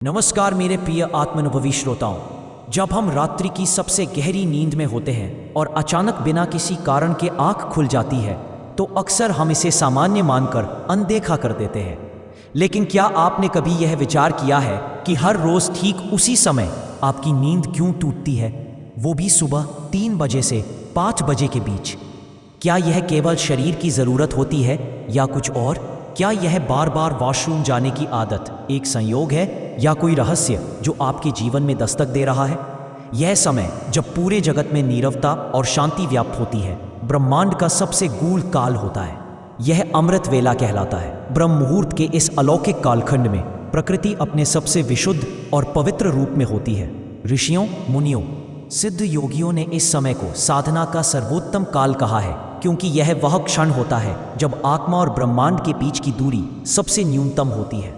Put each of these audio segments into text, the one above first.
नमस्कार मेरे प्रिय आत्मानुभवी श्रोताओं। जब हम रात्रि की सबसे गहरी नींद में होते हैं और अचानक बिना किसी कारण के आंख खुल जाती है तो अक्सर हम इसे सामान्य मानकर अनदेखा कर देते हैं। लेकिन क्या आपने कभी यह विचार किया है कि हर रोज ठीक उसी समय आपकी नींद क्यों टूटती है, वो भी सुबह 3 बजे से 5 बजे के बीच? क्या यह केवल शरीर की ज़रूरत होती है या कुछ और? क्या यह बार बार वॉशरूम जाने की आदत एक संयोग है या कोई रहस्य जो आपके जीवन में दस्तक दे रहा है? यह समय जब पूरे जगत में नीरवता और शांति व्याप्त होती है, ब्रह्मांड का सबसे गूढ़ काल होता है। यह अमृत वेला कहलाता है। ब्रह्म मुहूर्त के इस अलौकिक कालखंड में प्रकृति अपने सबसे विशुद्ध और पवित्र रूप में होती है। ऋषियों, मुनियों, सिद्ध योगियों ने इस समय को साधना का सर्वोत्तम काल कहा है, क्योंकि यह वह क्षण होता है जब आत्मा और ब्रह्मांड के बीच की दूरी सबसे न्यूनतम होती है।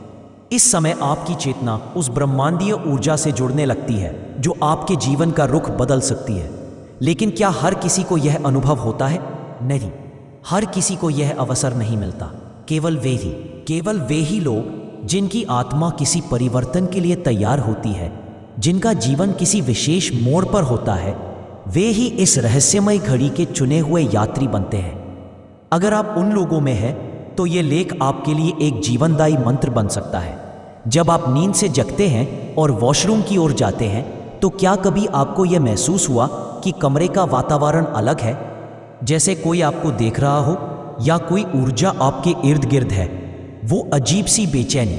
इस समय आपकी चेतना उस ब्रह्मांडीय ऊर्जा से जुड़ने लगती है जो आपके जीवन का रुख बदल सकती है। लेकिन क्या हर किसी को यह अनुभव होता है? नहीं, हर किसी को यह अवसर नहीं मिलता। केवल वे ही लोग जिनकी आत्मा किसी परिवर्तन के लिए तैयार होती है, जिनका जीवन किसी विशेष मोड़ पर होता है, वे ही इस रहस्यमय घड़ी के चुने हुए यात्री बनते हैं। अगर आप उन लोगों में हैं तो ये लेख आपके लिए एक जीवनदायी मंत्र बन सकता है। जब आप नींद से जगते हैं और वॉशरूम की ओर जाते हैं तो क्या कभी आपको यह महसूस हुआ कि कमरे का वातावरण अलग है, जैसे कोई आपको देख रहा हो या कोई ऊर्जा आपके इर्द गिर्द है? वो अजीब सी बेचैनी,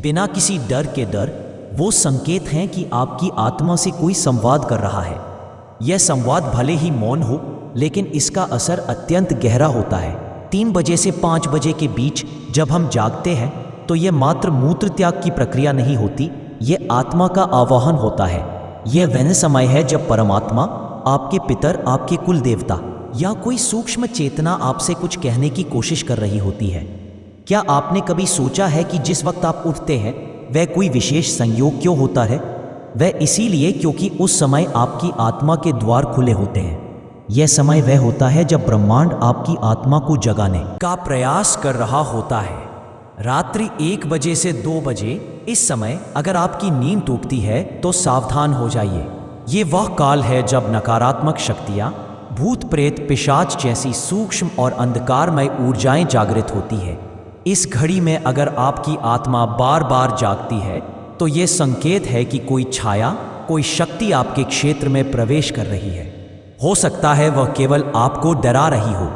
बिना किसी डर के डर, वो संकेत हैं कि आपकी आत्मा से कोई संवाद कर रहा है। यह संवाद भले ही मौन हो, लेकिन इसका असर अत्यंत गहरा होता है। 3 बजे से 5 बजे के बीच जब हम जागते हैं तो यह मात्र मूत्र त्याग की प्रक्रिया नहीं होती, यह आत्मा का आवाहन होता है। यह वह समय है जब परमात्मा, आपके पितर, आपके कुल देवता या कोई सूक्ष्म चेतना आपसे कुछ कहने की कोशिश कर रही होती है। क्या आपने कभी सोचा है कि जिस वक्त आप उठते हैं वह कोई विशेष संयोग क्यों होता है? वह इसीलिए क्योंकि उस समय आपकी आत्मा के द्वार खुले होते हैं। यह समय वह होता है जब ब्रह्मांड आपकी आत्मा को जगाने का प्रयास कर रहा होता है। रात्रि 1 बजे से 2 बजे इस समय अगर आपकी नींद टूटती है तो सावधान हो जाइए। ये वह काल है जब नकारात्मक शक्तियां, भूत प्रेत, पिशाच जैसी सूक्ष्म और अंधकारमय ऊर्जाएं जागृत होती है। इस घड़ी में अगर आपकी आत्मा बार बार जागती है तो ये संकेत है कि कोई छाया, कोई शक्ति आपके क्षेत्र में प्रवेश कर रही है। हो सकता है वह केवल आपको डरा रही हो,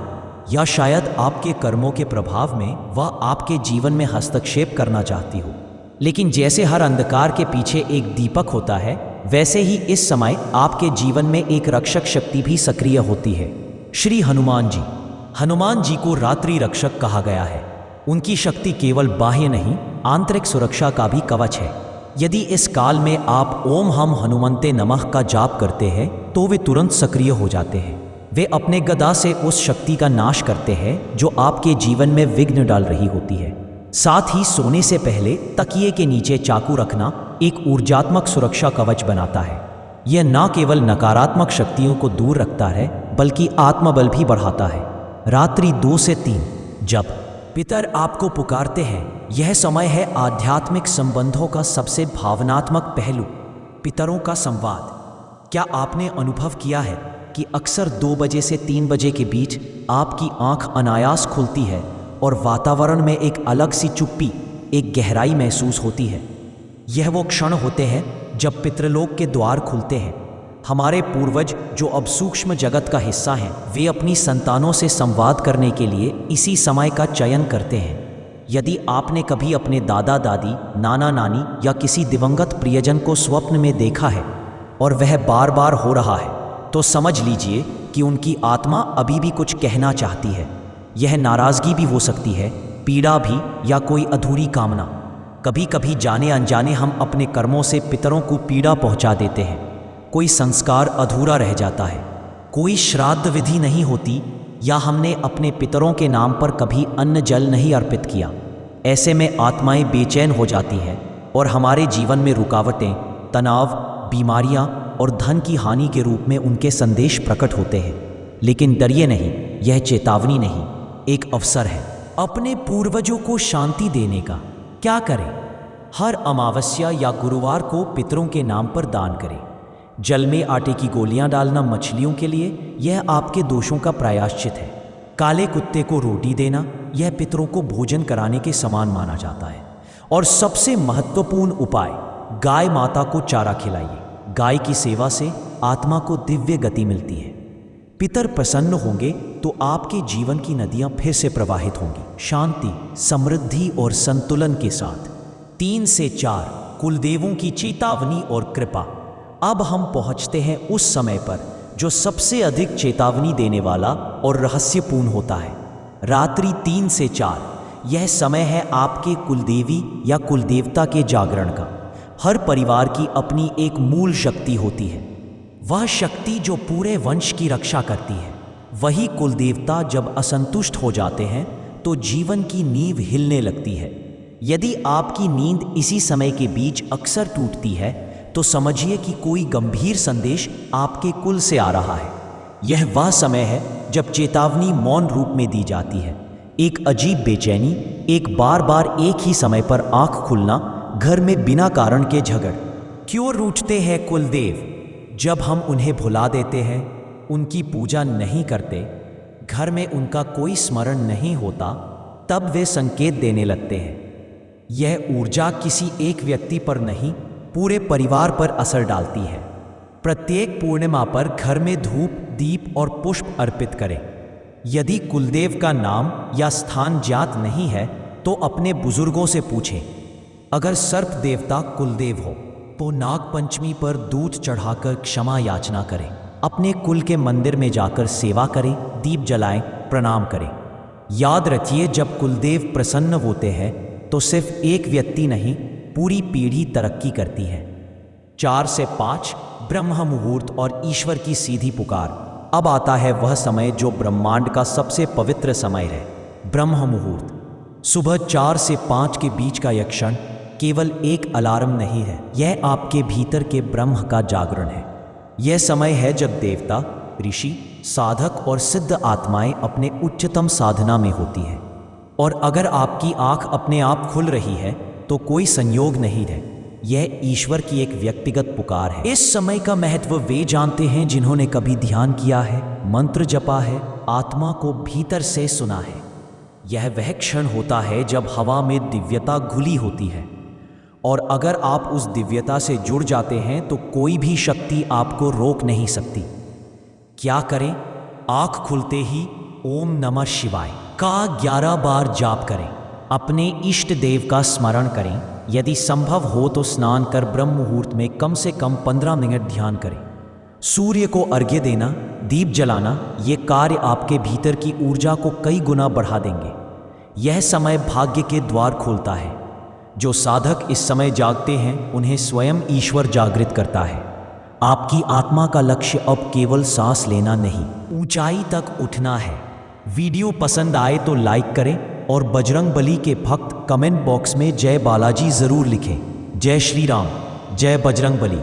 या शायद आपके कर्मों के प्रभाव में वह आपके जीवन में हस्तक्षेप करना चाहती हो। लेकिन जैसे हर अंधकार के पीछे एक दीपक होता है, वैसे ही इस समय आपके जीवन में एक रक्षक शक्ति भी सक्रिय होती है। श्री हनुमान जी को रात्रि रक्षक कहा गया है। उनकी शक्ति केवल बाह्य नहीं, आंतरिक सुरक्षा का भी कवच है। यदि इस काल में आप ओम हम हनुमंते नमः का जाप करते हैं तो वे तुरंत सक्रिय हो जाते हैं। वे अपने गदा से उस शक्ति का नाश करते हैं जो आपके जीवन में विघ्न डाल रही होती है। साथ ही सोने से पहले तकिए के नीचे चाकू रखना एक ऊर्जात्मक सुरक्षा कवच बनाता है। यह न केवल नकारात्मक शक्तियों को दूर रखता है बल्कि आत्मबल भी बढ़ाता है। रात्रि 2 से 3 जब पितर आपको पुकारते हैं, यह समय है आध्यात्मिक संबंधों का सबसे भावनात्मक पहलू, पितरों का संवाद। क्या आपने अनुभव किया है कि अक्सर 2 बजे से 3 बजे के बीच आपकी आंख अनायास खुलती है और वातावरण में एक अलग सी चुप्पी, एक गहराई महसूस होती है? यह वो क्षण होते हैं जब पितृलोक के द्वार खुलते हैं। हमारे पूर्वज जो अब सूक्ष्म जगत का हिस्सा हैं, वे अपनी संतानों से संवाद करने के लिए इसी समय का चयन करते हैं। यदि आपने कभी अपने दादा दादी, नाना नानी या किसी दिवंगत प्रियजन को स्वप्न में देखा है और वह बार बार हो रहा है, तो समझ लीजिए कि उनकी आत्मा अभी भी कुछ कहना चाहती है। यह नाराजगी भी हो सकती है, पीड़ा भी, या कोई अधूरी कामना। कभी कभी जाने अनजाने हम अपने कर्मों से पितरों को पीड़ा पहुंचा देते हैं। कोई संस्कार अधूरा रह जाता है, कोई श्राद्ध विधि नहीं होती, या हमने अपने पितरों के नाम पर कभी अन्न जल नहीं अर्पित किया। ऐसे में आत्माएं बेचैन हो जाती हैं और हमारे जीवन में रुकावटें, तनाव, बीमारियां और धन की हानि के रूप में उनके संदेश प्रकट होते हैं। लेकिन डरिए नहीं, यह चेतावनी नहीं, एक अवसर है अपने पूर्वजों को शांति देने का। क्या करें? हर अमावस्या या गुरुवार को पितरों के नाम पर दान करें। जल में आटे की गोलियां डालना मछलियों के लिए, यह आपके दोषों का प्रायश्चित है। काले कुत्ते को रोटी देना, यह पितरों को भोजन कराने के समान माना जाता है। और सबसे महत्वपूर्ण उपाय, गाय माता को चारा खिलाइए। गाय की सेवा से आत्मा को दिव्य गति मिलती है। पितर प्रसन्न होंगे तो आपके जीवन की नदियां फिर से प्रवाहित होंगी, शांति, समृद्धि और संतुलन के साथ। 3 से 4 कुलदेवों की चेतावनी और कृपा। अब हम पहुंचते हैं उस समय पर जो सबसे अधिक चेतावनी देने वाला और रहस्यपूर्ण होता है। रात्रि 3 से 4 यह समय है आपके कुलदेवी या कुलदेवता के जागरण का। हर परिवार की अपनी एक मूल शक्ति होती है, वह शक्ति जो पूरे वंश की रक्षा करती है। वही कुलदेवता जब असंतुष्ट हो जाते हैं तो जीवन की नींव हिलने लगती है। यदि आपकी नींद इसी समय के बीच अक्सर टूटती है तो समझिए कि कोई गंभीर संदेश आपके कुल से आ रहा है। यह वह समय है जब चेतावनी मौन रूप में दी जाती है। एक अजीब बेचैनी, एक बार बार एक ही समय पर आंख खुलना, घर में बिना कारण के झगड़। क्यों रूठते हैं कुलदेव? जब हम उन्हें भुला देते हैं, उनकी पूजा नहीं करते, घर में उनका कोई स्मरण नहीं होता, तब वे संकेत देने लगते हैं। यह ऊर्जा किसी एक व्यक्ति पर नहीं, पूरे परिवार पर असर डालती है। प्रत्येक पूर्णिमा पर घर में धूप, दीप और पुष्प अर्पित करें। यदि कुलदेव का नाम या स्थान ज्ञात नहीं है तो अपने बुजुर्गों से पूछें। अगर सर्प देवता कुलदेव हो तो नाग पंचमी पर दूध चढ़ाकर क्षमा याचना करें। अपने कुल के मंदिर में जाकर सेवा करें, दीप जलाएं, प्रणाम करें। याद रखिए, जब कुलदेव प्रसन्न होते हैं तो सिर्फ एक व्यक्ति नहीं, पूरी पीढ़ी तरक्की करती है। 4 से 5 ब्रह्म मुहूर्त और ईश्वर की सीधी पुकार। अब आता है वह समय जो ब्रह्मांड का सबसे पवित्र समय है, ब्रह्म मुहूर्त। सुबह 4 से 5 के बीच का यह क्षण केवल एक अलार्म नहीं है, यह आपके भीतर के ब्रह्म का जागरण है। यह समय है जब देवता, ऋषि, साधक और सिद्ध आत्माएं अपने उच्चतम साधना में होती हैं। और अगर आपकी आंख अपने आप खुल रही है तो कोई संयोग नहीं है, यह ईश्वर की एक व्यक्तिगत पुकार है। इस समय का महत्व वे जानते हैं जिन्होंने कभी ध्यान किया है, मंत्र जपा है, आत्मा को भीतर से सुना है। यह वह क्षण होता है जब हवा में दिव्यता घुली होती है, और अगर आप उस दिव्यता से जुड़ जाते हैं तो कोई भी शक्ति आपको रोक नहीं सकती। क्या करें? आंख खुलते ही ओम नमः शिवाय का 11 बार जाप करें। अपने इष्ट देव का स्मरण करें। यदि संभव हो तो स्नान कर ब्रह्म मुहूर्त में कम से कम 15 मिनट ध्यान करें। सूर्य को अर्घ्य देना, दीप जलाना, ये कार्य आपके भीतर की ऊर्जा को कई गुना बढ़ा देंगे। यह समय भाग्य के द्वार खोलता है। जो साधक इस समय जागते हैं उन्हें स्वयं ईश्वर जागृत करता है। आपकी आत्मा का लक्ष्य अब केवल सांस लेना नहीं, ऊंचाई तक उठना है। वीडियो पसंद आए तो लाइक करें और बजरंग बली के भक्त कमेंट बॉक्स में जय बालाजी जरूर लिखें। जय श्री राम, जय बजरंग बली।